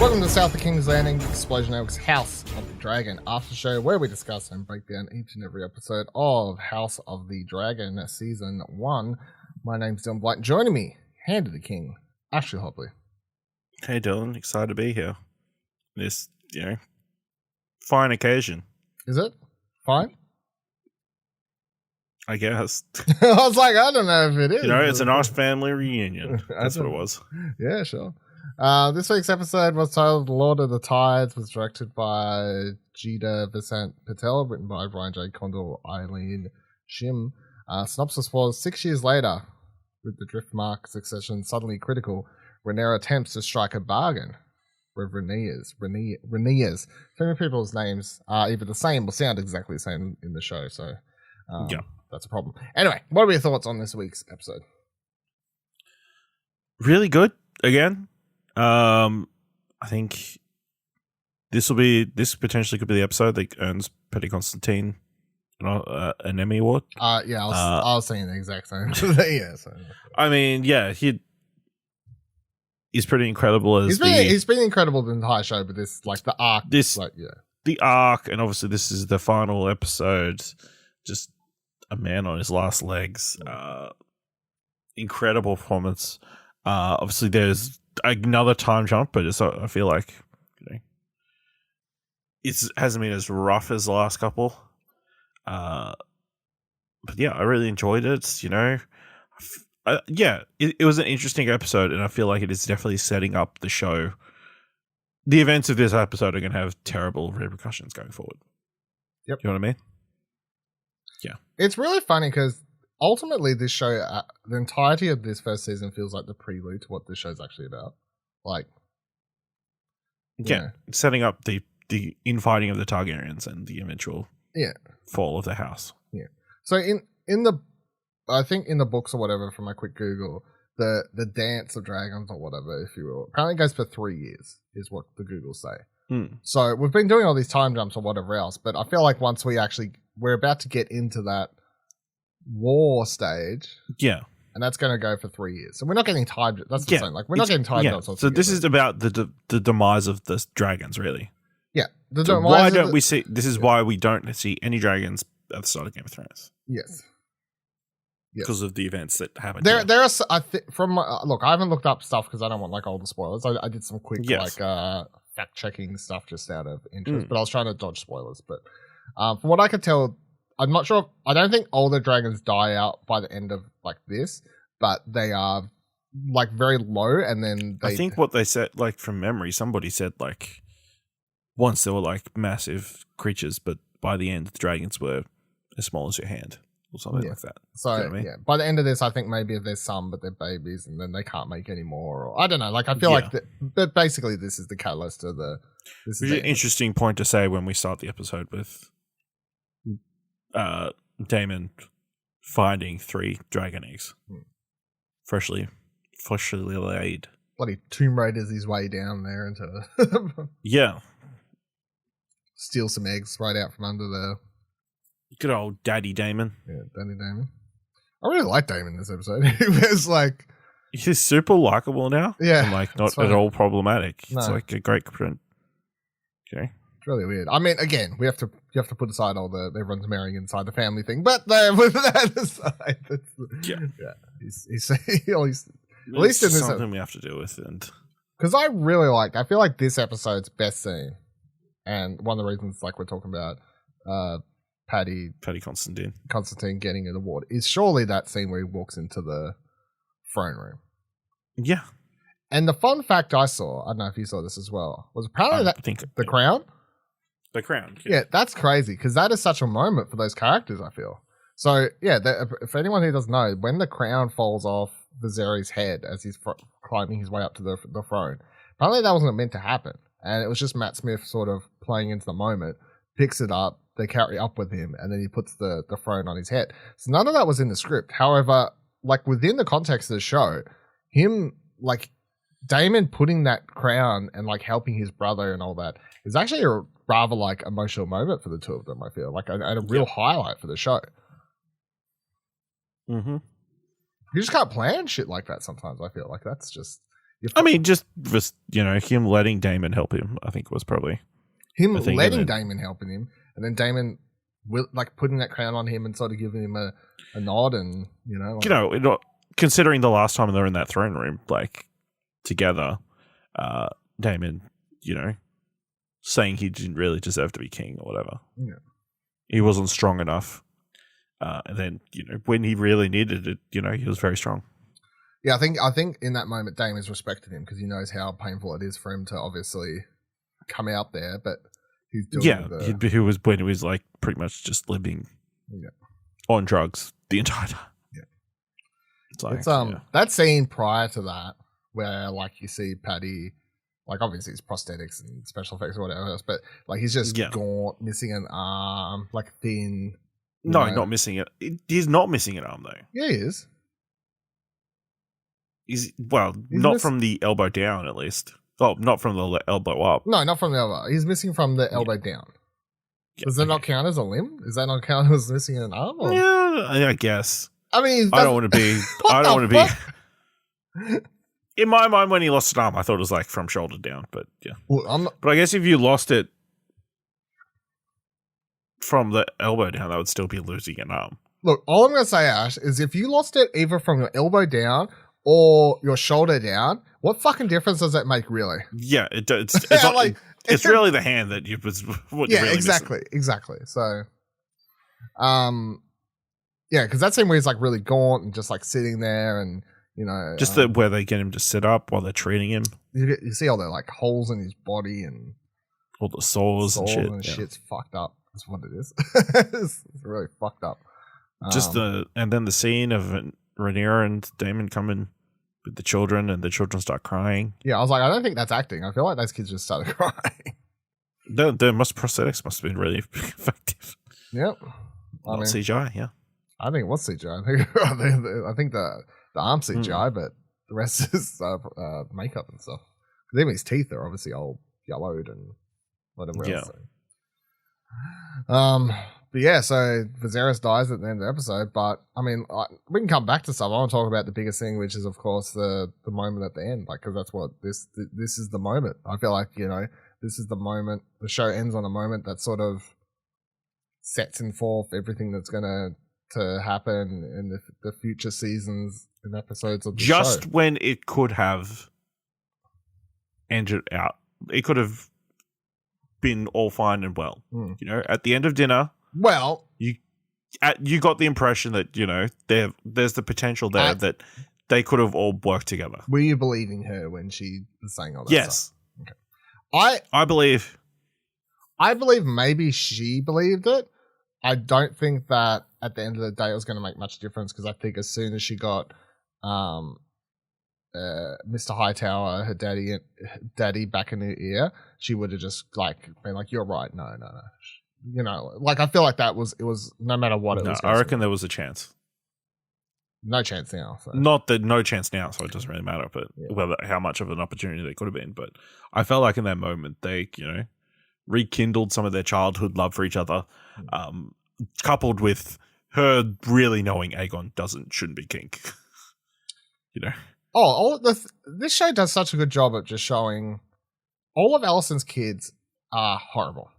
Welcome to South of King's Landing, Explosion Elk's House of the Dragon after show, where we discuss and break down each and every episode of House of the Dragon Season 1. My name's Dylan Blight. Joining me, Hand of the King, Ashley Hobley. Hey Dylan, excited to be here. This, fine occasion. Is it? Fine? I guess. I was like, I don't know if it is. It's a nice family reunion. That's what it was. Yeah, sure. This week's episode was titled Lord of the Tides, was directed by Geeta, Vasant, Patel, written by Brian J. Condal, Eileen, Shim. Synopsis was 6 years later, with the Driftmark succession suddenly critical, Rhaenyra attempts to strike a bargain with Rhaenyra's. So many people's names are either the same or sound exactly the same in the show, so that's a problem. Anyway, what are your thoughts on this week's episode? Really good, again. I think this potentially could be the episode that earns Paddy Considine an Emmy Award. I was saying the exact same. Yeah, so. I mean, he's pretty incredible as he's been incredible the entire show, but the arc. The arc, and obviously this is the final episode. Just a man on his last legs. Incredible performance. Obviously there's another time jump, but I feel like it hasn't been as rough as the last couple. But yeah, I really enjoyed it. It was an interesting episode, and I feel like it is definitely setting up the show. The events of this episode are going to have terrible repercussions going forward. Yep. You know what I mean? Yeah. It's really funny because ultimately this show, the entirety of this first season feels like the prelude to what this show's actually about. Setting up the infighting of the Targaryens and the eventual fall of the house. Yeah. So I think in the books or whatever, from my quick Google, the Dance of Dragons or whatever, if you will, apparently goes for 3 years, is what the Googles say. So we've been doing all these time jumps or whatever else, but I feel like once we're about to get into that war stage. Yeah. And that's going to go for 3 years. So we're not getting time. That's the same. We're not getting time jumps. So this is about the demise of the dragons, really. Yeah. Why don't we see? This is why we don't see any dragons at the start of Game of Thrones. Yes. Because of the events that happened. There are. Look, I haven't looked up stuff because I don't want all the spoilers. I did some quick fact checking stuff just out of interest, but I was trying to dodge spoilers. But from what I could tell, I'm not sure. I don't think all the dragons die out by the end of this, but they are very low, and then I think what they said, from memory, somebody said once there were massive creatures, but by the end the dragons were as small as your hand or something like that. So you know what I mean? By the end of this, I think maybe there's some, but they're babies, and then they can't make any more. Or I don't know. I feel but basically this is the catalyst of the. This is an interesting point to say when we start the episode with Daemon finding 3 dragon eggs, freshly laid. Bloody Tomb Raiders his way down there into steal some eggs right out from under the good old Daddy Daemon. Yeah, Daddy Daemon. I really like Daemon this episode. He was he's super likable now. Yeah, and not at all problematic. It's a great print. Okay. It's really weird. I mean, again, you have to put aside all the everyone's marrying inside the family thing, but with that aside, he's at least in this something we have to deal with, and because I feel like this episode's best scene, and one of the reasons we're talking about Paddy Considine getting an award is surely that scene where he walks into the throne room. Yeah. And the fun fact I saw, I don't know if you saw this as well, was apparently the crown. The crown. Yeah, that's crazy because that is such a moment for those characters, I feel. So, for anyone who doesn't know, when the crown falls off Viserys' head as he's climbing his way up to the throne, apparently that wasn't meant to happen. And it was just Matt Smith sort of playing into the moment, picks it up, they carry it up with him, and then he puts the throne on his head. So none of that was in the script. However, within the context of the show, him, Daemon putting that crown and helping his brother and all that is actually a rather emotional moment for the two of them. I feel and a real highlight for the show. Mm-hmm. You just can't plan shit like that sometimes. I feel that's just I mean, just him letting Damon help him, I think was probably him letting Damon helping him, and then Damon putting that crown on him and sort of giving him a nod, and considering the last time they were in that throne room, like together, Damon, saying he didn't really deserve to be king or whatever. Yeah. He wasn't strong enough. And then, when he really needed it, he was very strong. Yeah, I think in that moment, Damon's respected him because he knows how painful it is for him to obviously come out there, but he's doing he was when he was like pretty much just living on drugs the entire time. Yeah. It's that scene prior to that where like you see Paddy, like obviously it's prosthetics and special effects or whatever else, but like he's just gaunt, missing an arm, like thin. No, not missing it. He's not missing an arm though. Yeah, he is. He's not from the elbow down at least. Oh, not from the elbow up. No, not from the elbow. He's missing from the elbow down. Does that not count as a limb? Does that not count as missing an arm? Or? Yeah, I guess. I mean, I don't want to be. I don't want to be. In my mind, when he lost an arm, I thought it was like from shoulder down, but yeah. Well, but I guess if you lost it from the elbow down, that would still be losing an arm. Look, all I'm going to say, Ash, is if you lost it either from your elbow down or your shoulder down, what fucking difference does that make, really? Yeah, it's not, like, it's really the hand that you was what you're really exactly. So, yeah, because that scene where he's like really gaunt and just like sitting there, and just where they get him to sit up while they're treating him. You see all the like holes in his body and all the sores and shit. And shit's fucked up. That's what it is. It's really fucked up. And then the scene of Rhaenyra and Damon coming with the children, and the children start crying. Yeah, I was like, I don't think that's acting. I feel like those kids just started crying. The prosthetics must have been really effective. Yep. Not CGI, yeah. I think it was CGI. I think the arm's CGI, but the rest is makeup and stuff. Because even his teeth are obviously all yellowed and whatever else. But yeah, so Viserys dies at the end of the episode. But I mean, we can come back to stuff. I want to talk about the biggest thing, which is of course the moment at the end, like because that's what this is the moment. I feel like this is the moment. The show ends on a moment that sort of sets in forth everything that's gonna to happen in the future seasons and episodes of the show. Just when it could have ended out, it could have been all fine and well. At the end of dinner. Well, you got the impression that there's the potential there that they could have all worked together. Were you believing her when she was saying all that yes. stuff? Okay. I believe. I believe maybe she believed it. I don't think that at the end of the day it was going to make much difference, because I think as soon as she got Mr. Hightower, her daddy back in her ear, she would have just like been like, "You're right, no." Like I feel like it was no matter what it was. I reckon there was a chance. No chance now. So. Not that no chance now, so it doesn't really matter. But whether how much of an opportunity they could have been. But I felt like in that moment they, rekindled some of their childhood love for each other, coupled with her really knowing Aegon shouldn't be king. This show does such a good job at just showing all of Alicent's kids are horrible.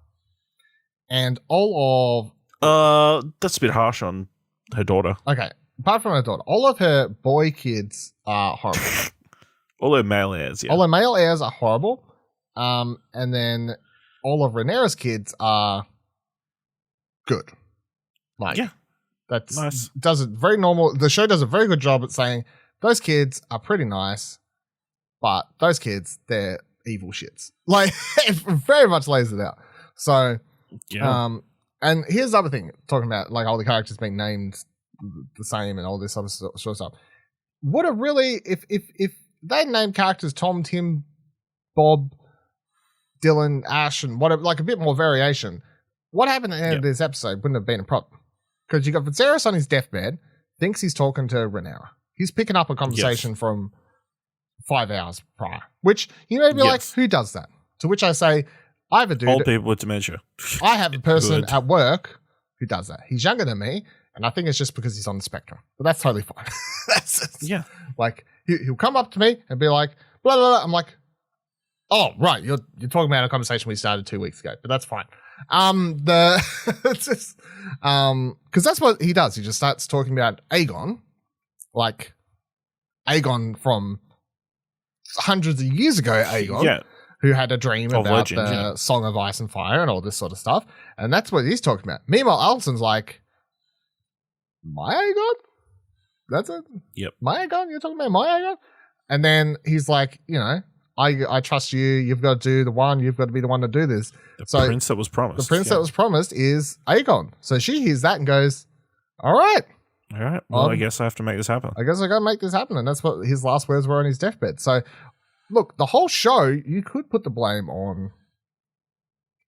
And all of... that's a bit harsh on her daughter. Okay. Apart from her daughter, all of her boy kids are horrible. All her male heirs, yeah. All her male heirs are horrible. And then all of Rhaenyra's kids are good. Like, yeah. That's nice. Does it very normal. The show does a very good job at saying those kids are pretty nice, but those kids, they're evil shits. Like, it very much lays it out. So... Yeah. And here's the other thing, talking about like all the characters being named the same and all this other sort of stuff. Would it really, if they named characters Tom, Tim, Bob, Dylan, Ash, and whatever, like a bit more variation, what happened at the end of this episode wouldn't have been a problem. Because you got Viserys on his deathbed, thinks he's talking to Rhaenyra. He's picking up a conversation from 5 hours prior, which be like, who does that? To which I say, I have a dude. Old people with dementia. I have a person at work who does that. He's younger than me, and I think it's just because he's on the spectrum. But that's totally fine. Like, he'll come up to me and be like, blah, blah, blah. I'm like, oh, right. You're talking about a conversation we started 2 weeks ago, but that's fine. It's just, cause that's what he does. He just starts talking about Aegon, like Aegon from hundreds of years ago, Aegon, who had a dream about legend, the Song of Ice and Fire and all this sort of stuff. And that's what he's talking about. Meanwhile, Alicent's like, my Aegon? That's it? Yep. My Aegon? You're talking about my Aegon? And then he's like, I trust you. You've got to do the one. You've got to be the one to do this. The prince that was promised. The prince that was promised is Aegon. So she hears that and goes, all right. All right. Well, I guess I have to make this happen. I guess I got to make this happen. And that's what his last words were on his deathbed. So, look, the whole show, you could put the blame on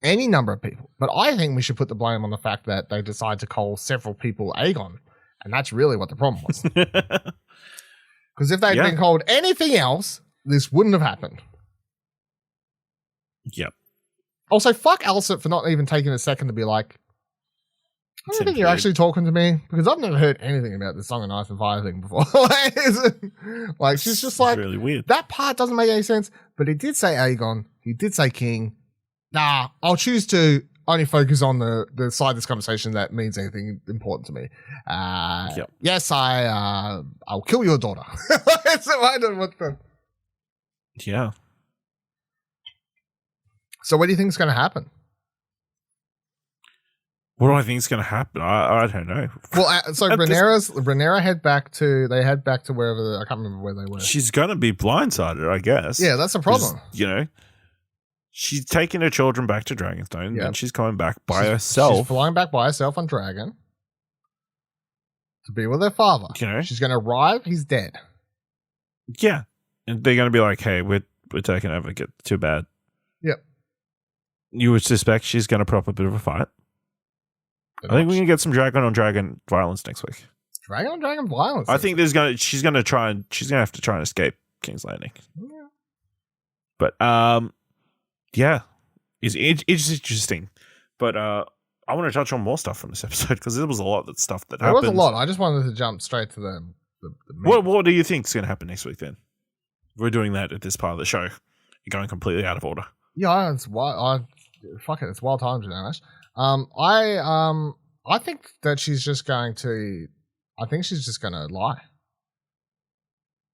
any number of people. But I think we should put the blame on the fact that they decide to call several people Aegon. And that's really what the problem was. Because if they'd been called anything else, this wouldn't have happened. Yep. Also, fuck Alicent for not even taking a second to be like, I don't think you're actually talking to me, because I've never heard anything about the Song of Ice and Fire thing before. Like, she's just like, really weird. That part doesn't make any sense, but he did say Aegon, he did say King. Nah, I'll choose to only focus on the side of this conversation that means anything important to me. Yes, I'll kill your daughter. So I don't know what the... Yeah. So what do you think is going to happen? What do I think is going to happen? I don't know. Well, so Rhaenyra head back to wherever, I can't remember where they were. She's going to be blindsided, I guess. Yeah, that's a problem. She's taking her children back to Dragonstone, and she's coming back by herself. She's flying back by herself on Dragon to be with her father. She's going to arrive, he's dead. Yeah. And they're going to be like, hey, we're taking over. Get too bad. Yep. You would suspect she's going to put up a bit of a fight. I think we're going to get some dragon on dragon violence next week. Dragon on dragon violence? I think she's going to have to try and escape King's Landing. Yeah. But, it's interesting. But I want to touch on more stuff from this episode because there was a lot of stuff that happened. There was a lot. I just wanted to jump straight to the what do you think is going to happen next week then? We're doing that at this part of the show. You're going completely out of order. Yeah, it's wild. It's wild times, Ash. I think that she's just going to. I think she's just going to lie.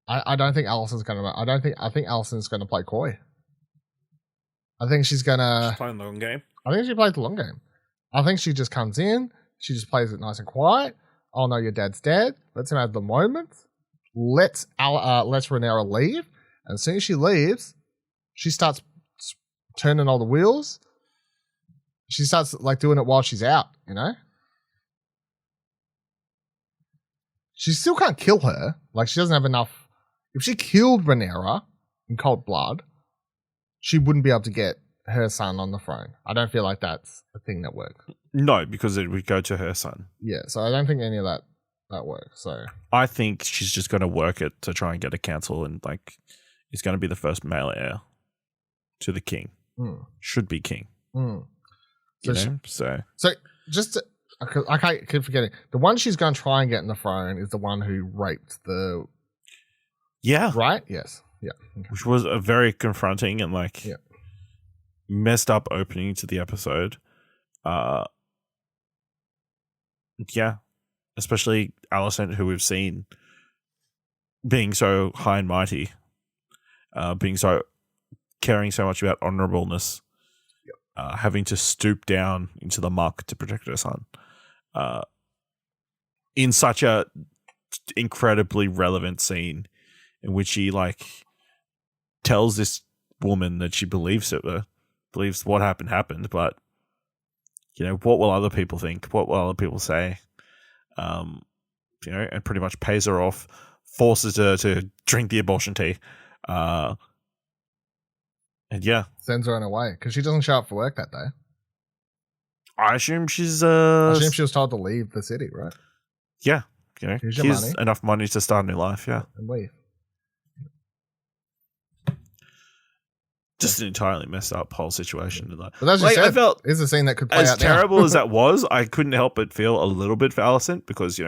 I don't think Alicent's going to. I think Alicent's going to play coy. I think she's going to. She's playing the long game. I think she plays the long game. I think she just comes in. She just plays it nice and quiet. Oh no, your dad's dead. Let's him have the moment. Let's Rhaenyra leave. And as soon as she leaves, she starts turning all the wheels. She starts like doing it while she's out, She still can't kill her. Like, she doesn't have enough. If she killed Rhaenyra in cold blood, she wouldn't be able to get her son on the throne. I don't feel like that's a thing that works. No, because it would go to her son. Yeah, so I don't think any of that works. So I think she's just going to work it to try and get a council, and like, it's going to be the first male heir to the king. Should be king. So just I keep forgetting, the one she's going to try and get in the throne is the one who raped the. Yeah. Right. Yes. Yeah. Okay. Which was a very confronting and messed up opening to the episode. Yeah. Especially Alicent, who we've seen being so high and mighty, being so caring so much about honorableness, having to stoop down into the muck to protect her son, in such a incredibly relevant scene in which she tells this woman that she believes what happened, but what will other people think? What will other people say? And pretty much pays her off, forces her to drink the abortion tea, and sends her on her way because she doesn't show up for work that day. I assume she's. I assume she was told to leave the city, right? Yeah, here's your money. Enough money to start a new life. Yeah, and leave. Just an entirely messed up whole situation. But as you said, I felt is a scene that could play as out terrible as that was. I couldn't help but feel a little bit for Alicent because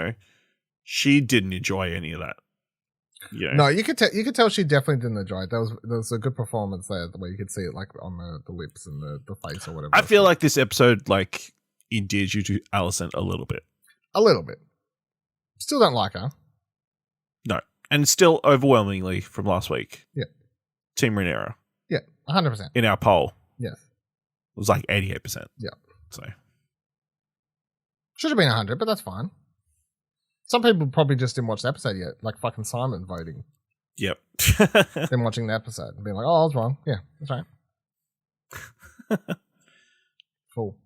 she didn't enjoy any of that. you know. No, you could tell she definitely didn't enjoy it. There was a good performance there, the way you could see it like on the lips and the face or whatever. I feel like this episode like endeared you to Alicent a little bit. A little bit. Still don't like her. No. And still overwhelmingly from last week. Yeah. Team Rhaenyra. Yeah, 100%. In our poll. Yes. It was like 88%. Yeah. So. Should have been 100, but that's fine. Some people probably just didn't watch the episode yet, like fucking Simon voting. Yep. Them watching the episode and being like, oh, I was wrong. Yeah, that's right. Fool.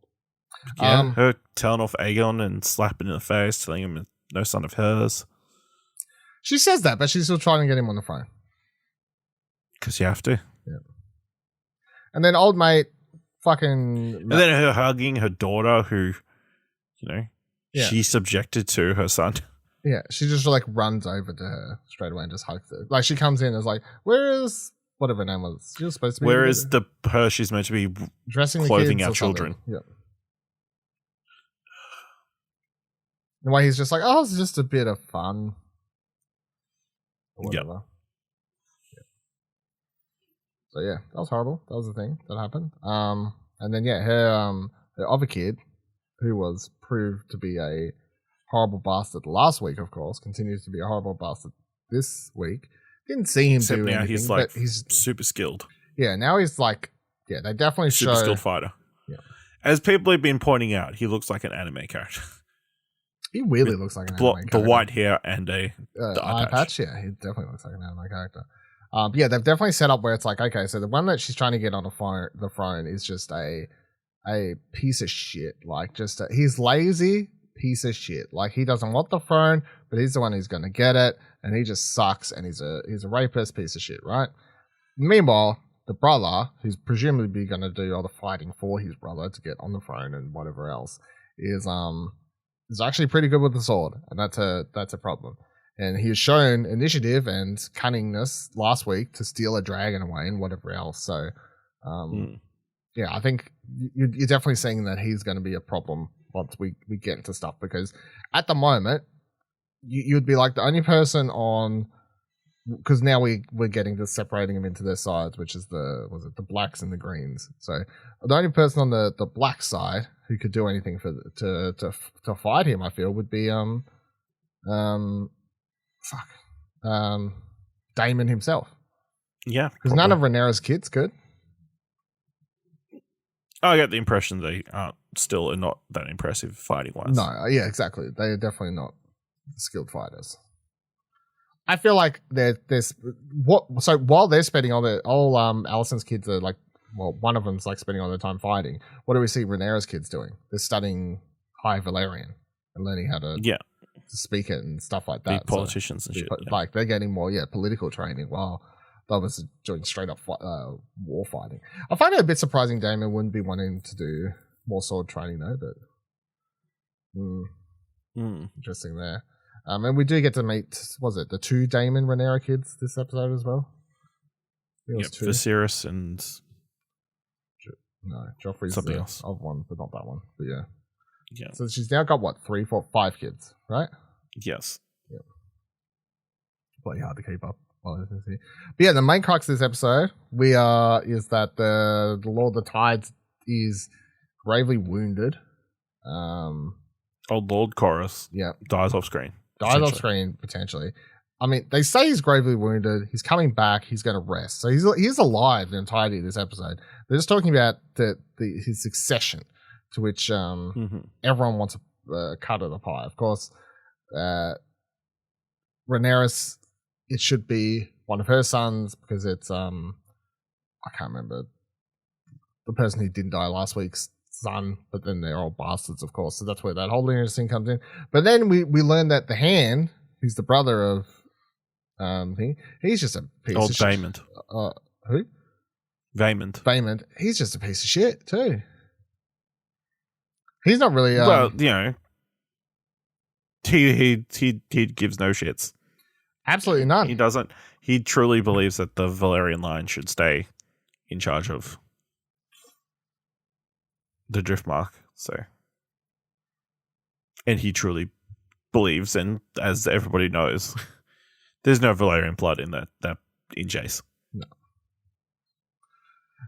Yeah, her telling off Aegon and slapping in the face, telling him no son of hers. She says that, but she's still trying to get him on the phone. Because you have to. Yeah. And then old mate fucking... And then her hugging her daughter who, you know, she subjected to her son. Yeah, she just like runs over to her straight away and just hugs her. Like she comes in and is like, where is... Whatever her name was. She was supposed to be... Where is the her she's meant to be dressing clothing our children? Yeah. The way he's just like, oh, it's just a bit of fun. Or whatever. Yep. Yeah. So yeah, that was horrible. That was the thing that happened. And then her other kid, who was proved to be a horrible bastard last week, of course, continues to be a horrible bastard this week. Didn't see him do anything. He's like he's super skilled. Yeah, now he's like, yeah, they definitely super skilled fighter. Yeah. As people have been pointing out, he looks like an anime character. He really looks like an anime character. The white hair and the eye patch. Yeah, he definitely looks like an anime character. Yeah, they've definitely set up where it's like, okay, so the one that she's trying to get on the throne is just a piece of shit. Like, he's lazy piece of shit. Like, he doesn't want the throne, but he's the one who's going to get it, and he just sucks, and he's a rapist piece of shit, right? Meanwhile, the brother, who's presumably going to do all the fighting for his brother to get on the throne and whatever else, is actually pretty good with the sword, and that's a problem. And he has shown initiative and cunningness last week to steal a dragon away and whatever else. So, yeah, I think you're definitely seeing that he's going to be a problem once we get into stuff, because at the moment you'd be like the only person on, because now we're getting to separating them into their sides, which is the blacks and the greens. So the only person on the black side who could do anything to fight him, I feel, would be Daemon himself. Yeah, because none of Rhaenyra's kids could. I get the impression they are still not that impressive fighting wise. No, yeah, exactly. They are definitely not skilled fighters. I feel like there's what. So while they're spending all Alicent's kids are like, well, one of them's like spending all their time fighting. What do we see Rhaenyra's kids doing? They're studying High Valyrian and learning how to speak it and stuff like that. Be politicians and shit. Like they're getting more political training while the others are doing straight up war fighting. I find it a bit surprising Daemon wouldn't be wanting to do more sword training though, but interesting there. And we do get to meet, was it the two Daemon Rhaenyra kids this episode as well? Yep, Viserys and Joffrey's something else. Of one, but not that one. But yeah. Yeah. So she's now got what, 3, 4, 5 kids, right? Yes. Yep. Bloody hard to keep up. But yeah, the main crux of this episode is that the Lord of the Tides is gravely wounded. Old Lord Corus. Yeah. Dies off screen. Potentially. I mean, they say he's gravely wounded. He's coming back. He's going to rest. So he's alive the entirety of this episode. They're just talking about his succession, to which everyone wants a cut of the pie. Of course, Rhaenyra, it should be one of her sons, because it's I can't remember the person who didn't die last week's son, but then they're all bastards, of course. So that's where that whole lineage thing comes in. But then we learn that the Hand, who's the brother of he's just a piece of shit. Vaymond. Who? Vaymond. He's just a piece of shit too. He's not really. Well, you know, he gives no shits. Absolutely none. He doesn't. He truly believes that the Valyrian line should stay in charge of the Driftmark. So, and he truly believes, and as everybody knows, There's no Valerian blood in that in Jace. No.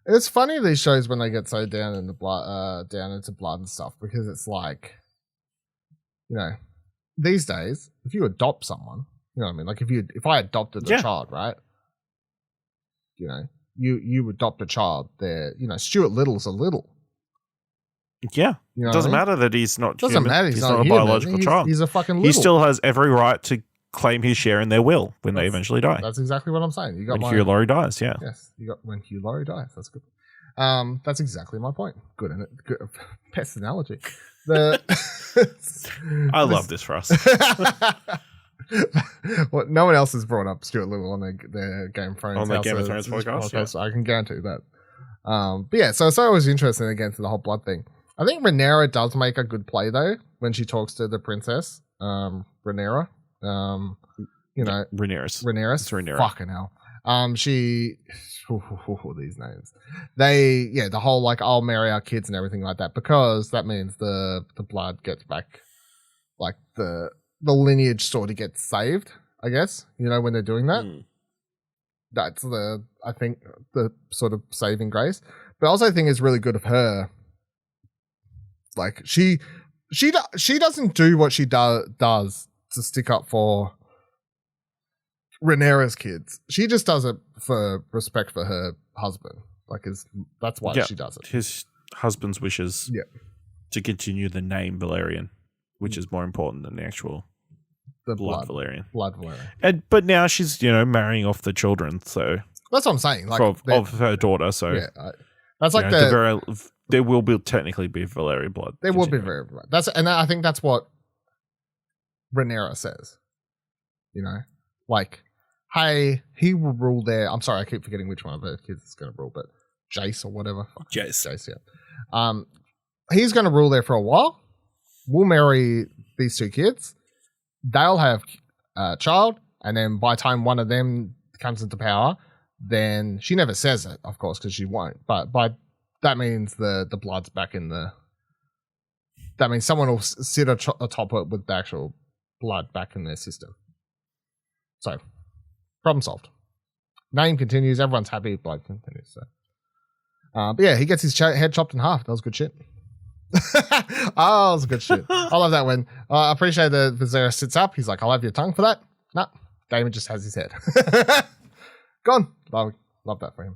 It's funny these shows when they get so down into blood and stuff, because it's like, you know, these days if you adopt someone, you know what I mean? Like if I adopted a child, right? You know, you adopt a child. There, you know, Stuart Little's a little. Yeah, you know it doesn't matter that he's not. Doesn't matter. He's not a biological child. He's a fucking little. He still has every right to claim his share in their will when they eventually die. That's exactly what I'm saying. You got when Hugh Laurie dies. Yeah. Yes, you got when Hugh Laurie dies. That's good. That's exactly my point. Good, isn't it? Good. Best analogy. I love this for us. Well, no one else has brought up Stuart Little on their Game of Thrones on the Game of Thrones podcast. I can guarantee that. But yeah, so it was interesting again to the whole blood thing. I think Rhaenyra does make a good play though when she talks to the princess, Rhaenyra. You know, Rhaenyra. Fucking hell. She these names. The whole like I'll marry our kids and everything like that, because that means the blood gets back, like the lineage sort of gets saved, I guess. You know, when they're doing that. That's I think the sort of saving grace. But I also think it's really good of her. Like she doesn't do what she does to stick up for Rhaenyra's kids. She just does it for respect for her husband. Like that's why she does it. His husband's wishes to continue the name Valerian, which is more important than the actual blood Valerian. Blood Valerian. But now she's, you know, marrying off the children, so that's what I'm saying. Like of her daughter. So that's like there will be technically be Valerian blood. There will be very blood. I think that's what Rhaenyra says. You know, like, hey, he will rule there. I'm sorry, I keep forgetting which one of her kids is going to rule, but Jace or whatever. Jace, yeah. He's going to rule there for a while. We'll marry these two kids. They'll have a child, and then by the time one of them comes into power, then she never says it, of course, because she won't. But that means the blood's back in the. That means someone will sit atop it with the actual blood back in their system. So, problem solved. Name continues. Everyone's happy. Blood continues. So, but yeah, he gets his head chopped in half. That was good shit. That was good shit. I love that when I appreciate that Viserys sits up. He's like, I'll have your tongue for that. No, Damon just has his head. Gone. Love that for him.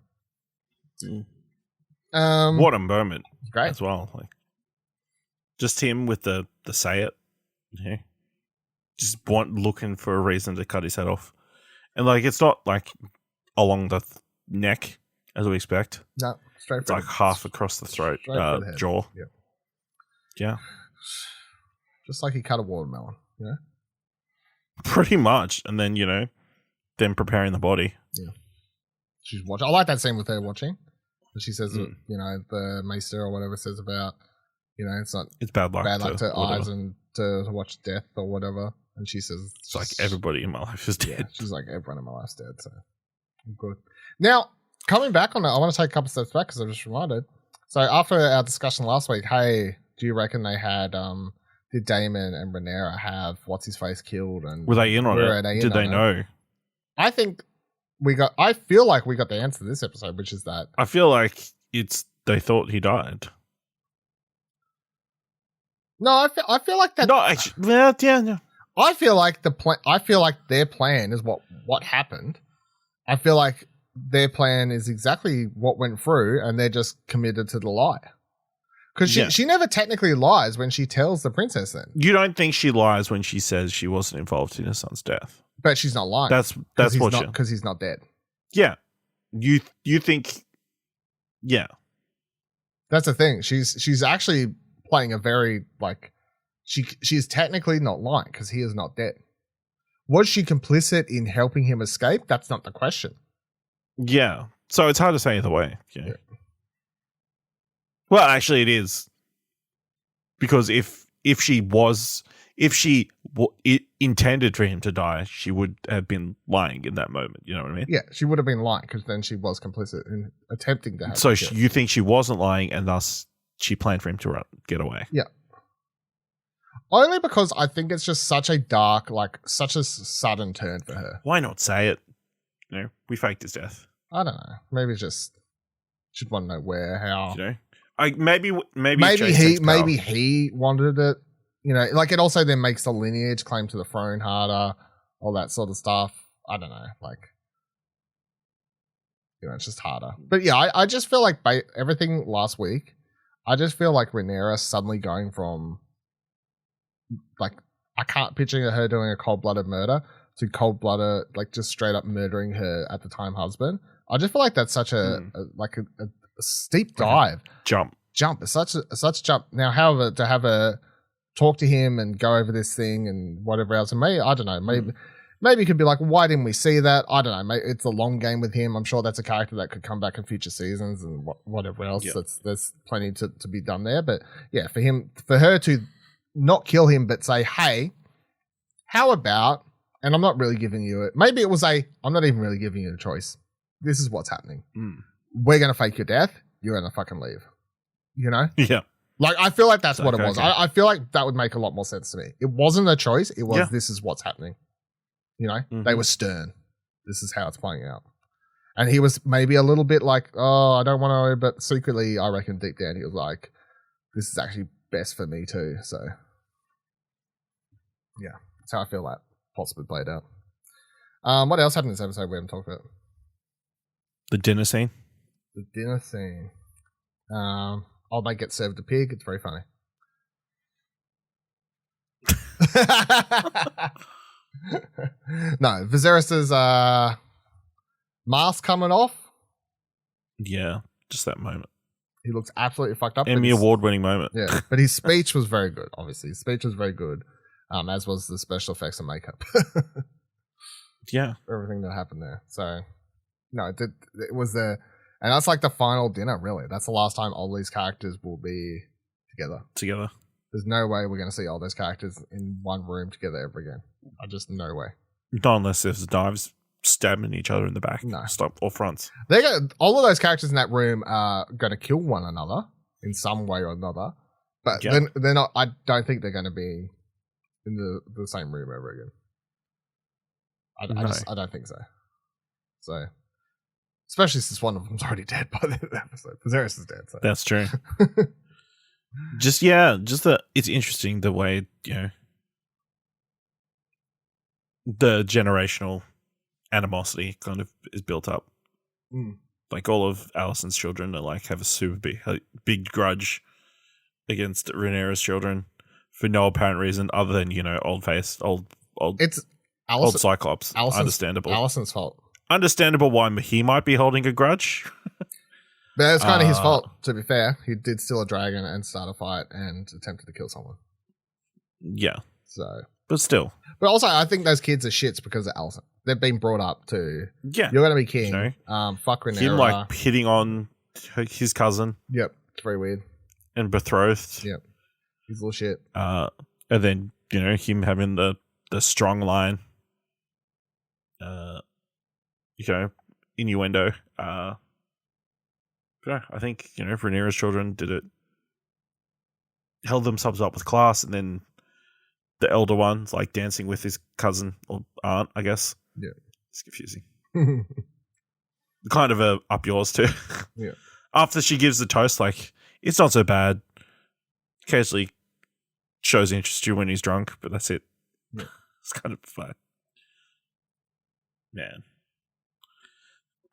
What a moment. Great as well. Like, just him with the say it. Yeah. Just looking for a reason to cut his head off. And like, it's not like along the neck as we expect. No, straight. It's like half across the throat, jaw. Yep. Yeah. Just like he cut a watermelon, you know? Pretty much. And then, you know, them preparing the body. Yeah. She's watching. I like that scene with her watching. She says, you know, the maester or whatever says about, you know, it's bad luck to eyes and to watch death or whatever. And she says, it's like everybody in my life is dead. Yeah, she's like, everyone in my life's dead. So I'm good. Now, coming back on that, I want to take a couple steps back because I just reminded. So after our discussion last week, hey, do you reckon they had, did Daemon and Rhaenyra have what's his face killed? And were they in on it? Did they know? I think I feel like we got the answer to this episode, which is that. I feel like they thought he died. No, I feel like that. No, actually, yeah, no. I feel like I feel like their plan is what happened. I feel like their plan is exactly what went through, and they're just committed to the lie. Because she never technically lies when she tells the princess. Then you don't think she lies when she says she wasn't involved in her son's death, but she's not lying. That's what because he's not dead. Yeah, you think, yeah. That's the thing. She's actually playing a very like she's technically not lying because he is not dead. Was she complicit in helping him escape? That's not the question. Yeah. So it's hard to say either way. Yeah. Well, actually, it is, because if she intended for him to die, she would have been lying in that moment. You know what I mean? Yeah, she would have been lying because then she was complicit in attempting to have. So you think she wasn't lying, and thus she planned for him to get away? Yeah. Only because I think it's just such a dark, like such a sudden turn for her. Why not say it? You know, we faked his death. I don't know. Maybe it's just should want to know where, how. You know, maybe he wanted it. You know, like it also then makes the lineage claim to the throne harder, all that sort of stuff. I don't know, like, you know, it's just harder. But yeah, I just feel like everything last week, I just feel like Rhaenyra suddenly going from, like, I can't picture her doing a cold-blooded murder to cold-blooded, like, just straight up murdering her at the time husband. I just feel like that's such a steep dive. Jump. It's such a jump. Now, however, to have a talk to him and go over this thing and whatever else, and maybe, I don't know, maybe you could be like, why didn't we see that? I don't know. Maybe it's a long game with him. I'm sure that's a character that could come back in future seasons and whatever else. Yep. There's plenty to be done there. But yeah, for her to not kill him, but say, hey, how about, and I'm not really giving you it. Maybe it was I'm not even really giving you a choice. This is what's happening. We're going to fake your death. You're going to fucking leave. You know? Yeah. Like, I feel like that's what it was. Okay. I feel like that would make a lot more sense to me. It wasn't a choice. It was, this is what's happening. You know? They were stern. This is how it's playing out. And he was maybe a little bit like, oh, I don't want to, but secretly, I reckon deep down, he was like, this is actually best for me too. So, yeah. That's how I feel that possibly played out. What else happened in this episode we haven't talked about? The dinner scene. Old mate gets served a pig. It's very funny. No, Viserys's mask coming off. Yeah, just that moment. He looks absolutely fucked up. Emmy award-winning moment. Yeah, but his speech was very good. Obviously, his speech was very good, as was the special effects and makeup. Yeah, everything that happened there. So, no, it was and that's like the final dinner. Really, that's the last time all these characters will be together. There's no way we're going to see all those characters in one room together ever again. No way. Not unless there's knives stabbing each other in the back. No. Or fronts. All of those characters in that room are going to kill one another in some way or another. But they're not. I don't think they're going to be in the same room ever again. I don't think so. So, especially since one of them's already dead by the end of the episode. Viserys is dead. So. That's true. It's interesting the way, you know, the generational animosity kind of is built up. Like all of Alicent's children are like have a super big grudge against Rhaenyra's children for no apparent reason other than, you know, old Cyclops. Understandable. Alicent's fault. Understandable why he might be holding a grudge. But it's kind of his fault, to be fair. He did steal a dragon and start a fight and attempted to kill someone. Yeah. So, but still. But also, I think those kids are shits because of Alicent. They've been brought up to, yeah, you're going to be king. You know, fuck Rhaenyra. Him like hitting on his cousin. Yep. It's very weird. And betrothed. Yep. He's a little shit. And then, you know, him having the strong line, you know, innuendo. Yeah, I think, you know, Rhaenyra's children held themselves up with class, and then the elder one's like dancing with his cousin or aunt, I guess. Yeah. It's confusing. Kind of up yours too. Yeah. After she gives the toast, like, it's not so bad. Occasionally shows interest you when he's drunk, but that's it. Yeah. It's kind of fun. Man.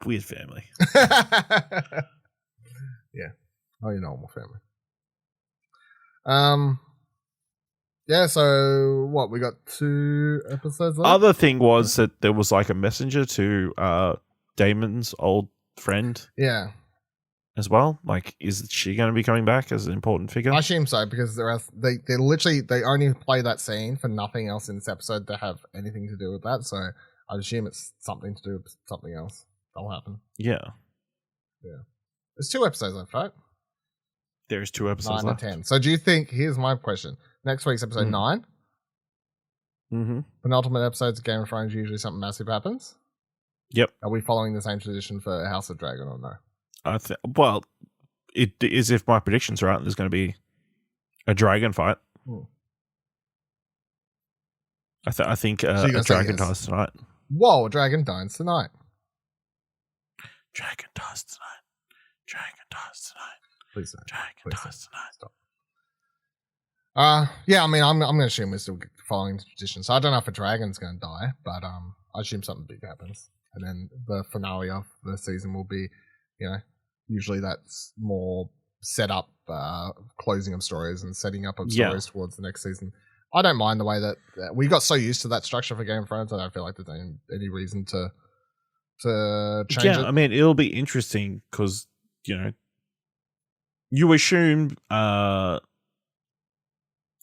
Weird family. Yeah. Oh, your normal family. Yeah, so what? We got 2 episodes left? Other thing was that there was like a messenger to Damon's old friend. Yeah. As well. Like, is she going to be coming back as an important figure? I assume so, because they literally they only play that scene for nothing else in this episode to have anything to do with that. So I'd assume it's something to do with something else. That'll happen. Yeah. Yeah. There's 2 episodes left, right? There's 2 episodes 9 left. and 10. So do you think, here's my question. Next week's episode 9. Mm-hmm. Penultimate episodes of Game of Thrones, usually something massive happens. Yep. Are we following the same tradition for House of Dragon or no? Well, it is, if my prediction's right, there's going to be a dragon fight. I think So a you're gonna say dragon yes. dies tonight. Whoa, a dragon dies tonight. Dragon dies tonight. Dragon dies tonight. Please don't. Dragon Please dies tonight. Stop. Yeah, I mean, I'm going to assume we're still following the tradition. So I don't know if a dragon's going to die, but I assume something big happens. And then the finale of the season will be, usually that's more set up, closing of stories and setting up of stories towards the next season. I don't mind the way that we got so used to that structure for Game of Thrones. I don't feel like there's any reason to change it. I mean, it'll be interesting because, you assume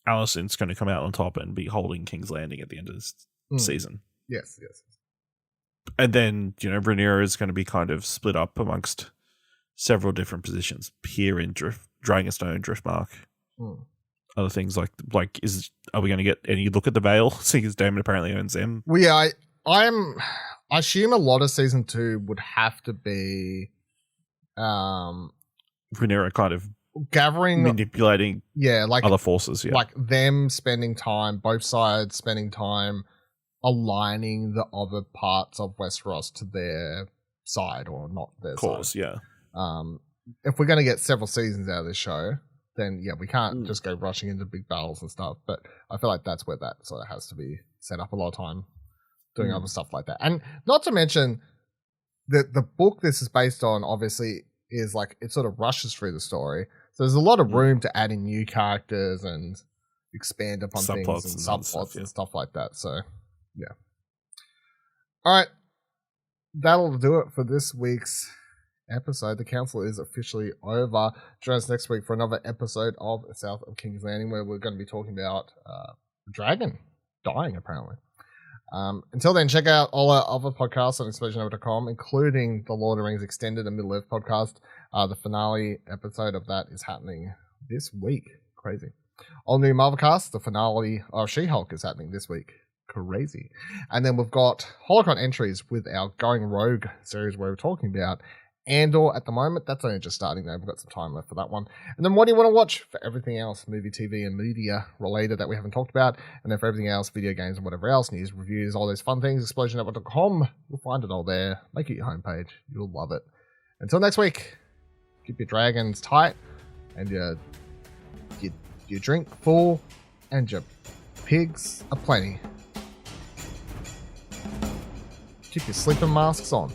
Alicent's going to come out on top and be holding King's Landing at the end of this season. Yes. And then, Rhaenyra is going to be kind of split up amongst several different positions here in Dragonstone, Driftmark. Other things are we going to get any look at the Vale? Seeing as Daemon apparently owns them. Well, yeah, I assume a lot of season 2 would have to be Rhaenyra kind of gathering, manipulating like other forces, like them spending time, both sides spending time aligning the other parts of Westeros to their side or not their side. If we're going to get several seasons out of this show, then we can't just go rushing into big battles and stuff. But I feel like that's where that sort of has to be set up a lot of time doing other stuff like that. And not to mention the book this is based on obviously is like it sort of rushes through the story. So there's a lot of room to add in new characters and expand upon subplots things and and subplots stuff, and stuff like that. So, yeah. All right. That'll do it for this week's episode. The council is officially over. Join us next week for another episode of South of King's Landing where we're going to be talking about a dragon dying, apparently. Until then, check out all our other podcasts on explosionover.com, including the Lord of the Rings Extended and Middle Earth podcast. The finale episode of that is happening this week. Crazy. All new Marvelcast, the finale of She-Hulk is happening this week. Crazy. And then we've got Holocron entries with our Going Rogue series where we're talking about Andor at the moment. That's only just starting though. We've got some time left for that one. And then what do you want to watch for everything else, movie, TV, and media related that we haven't talked about? And then for everything else, video games and whatever else, news, reviews, all those fun things, explosionover.com. You'll find it all there. Make it your homepage. You'll love it. Until next week, keep your dragons tight and your drink full and your pigs aplenty. Keep your sleeping masks on.